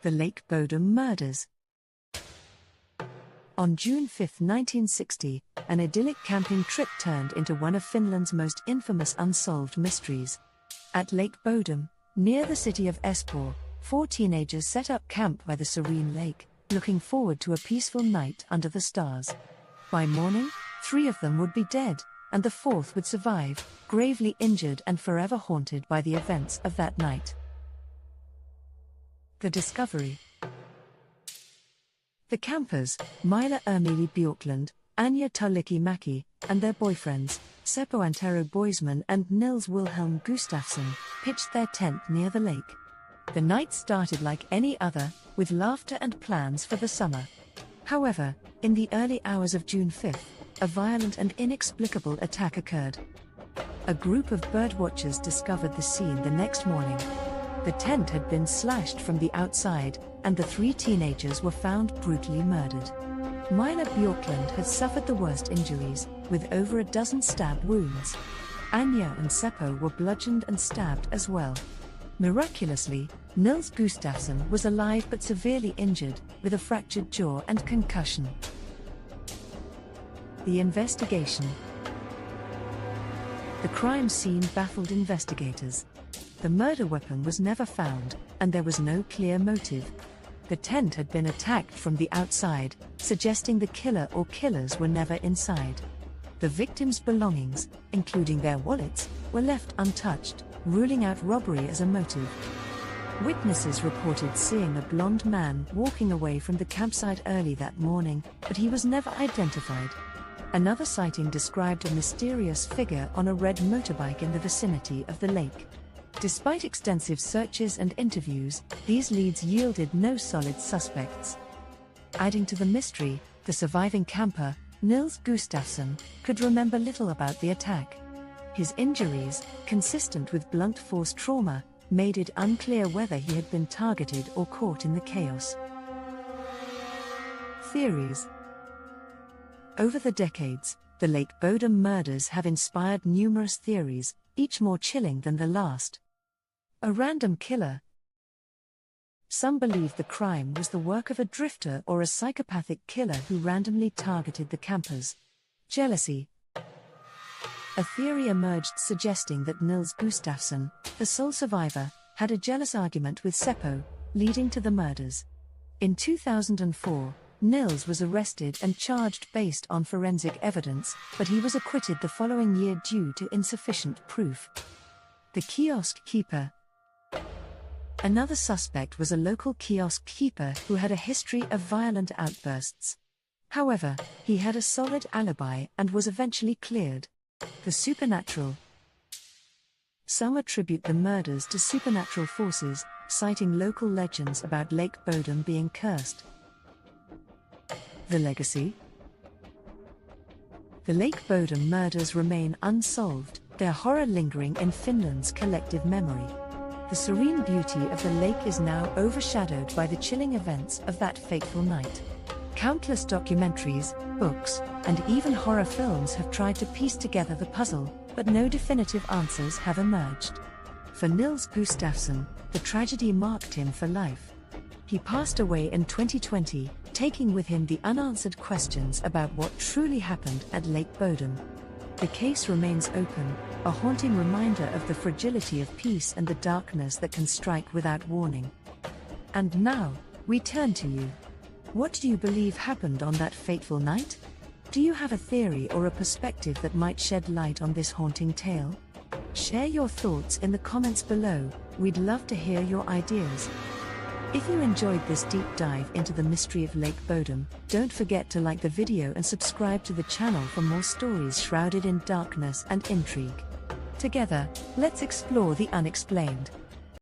The Lake Bodom murders. On June 5, 1960, an idyllic camping trip turned into one of Finland's most infamous unsolved mysteries. At Lake Bodom, near the city of Espoo, 4 teenagers set up camp by the serene lake, looking forward to a peaceful night under the stars. By morning, 3 of them would be dead, and the 4th would survive, gravely injured and forever haunted by the events of that night. The discovery. The campers, Mila Ermili Bjorklund, Anja Tulikki-Mäki, and their boyfriends, Seppo Antero Boisman and Nils Wilhelm Gustafsson, pitched their tent near the lake. The night started like any other, with laughter and plans for the summer. However, in the early hours of June 5, a violent and inexplicable attack occurred. A group of birdwatchers discovered the scene the next morning. The tent had been slashed from the outside, and the 3 teenagers were found brutally murdered. Mila Bjorklund had suffered the worst injuries, with over a dozen stab wounds. Anja and Seppo were bludgeoned and stabbed as well. Miraculously, Nils Gustafsson was alive but severely injured, with a fractured jaw and concussion. The investigation. The crime scene baffled investigators. The murder weapon was never found, and there was no clear motive. The tent had been attacked from the outside, suggesting the killer or killers were never inside. The victims' belongings, including their wallets, were left untouched, ruling out robbery as a motive. Witnesses reported seeing a blonde man walking away from the campsite early that morning, but he was never identified. Another sighting described a mysterious figure on a red motorbike in the vicinity of the lake. Despite extensive searches and interviews, these leads yielded no solid suspects. Adding to the mystery, the surviving camper, Nils Gustafsson, could remember little about the attack. His injuries, consistent with blunt force trauma, made it unclear whether he had been targeted or caught in the chaos. Theories. Over the decades, the Lake Bodom murders have inspired numerous theories, each more chilling than the last. A random killer. Some believe the crime was the work of a drifter or a psychopathic killer who randomly targeted the campers. Jealousy. A theory emerged suggesting that Nils Gustafsson, the sole survivor, had a jealous argument with Seppo, leading to the murders. In 2004, Nils was arrested and charged based on forensic evidence, but he was acquitted the following year due to insufficient proof. The kiosk keeper. Another suspect was a local kiosk keeper who had a history of violent outbursts. However, he had a solid alibi and was eventually cleared. The supernatural. Some attribute the murders to supernatural forces, citing local legends about Lake Bodom being cursed. The legacy. The Lake Bodom murders remain unsolved, their horror lingering in Finland's collective memory. The serene beauty of the lake is now overshadowed by the chilling events of that fateful night. Countless documentaries, books, and even horror films have tried to piece together the puzzle, but no definitive answers have emerged. For Nils Gustafsson, the tragedy marked him for life. He passed away in 2020, taking with him the unanswered questions about what truly happened at Lake Bodom. The case remains open, a haunting reminder of the fragility of peace and the darkness that can strike without warning. And now, we turn to you. What do you believe happened on that fateful night? Do you have a theory or a perspective that might shed light on this haunting tale? Share your thoughts in the comments below, we'd love to hear your ideas. If you enjoyed this deep dive into the mystery of Lake Bodom, don't forget to like the video and subscribe to the channel for more stories shrouded in darkness and intrigue. Together, let's explore the unexplained.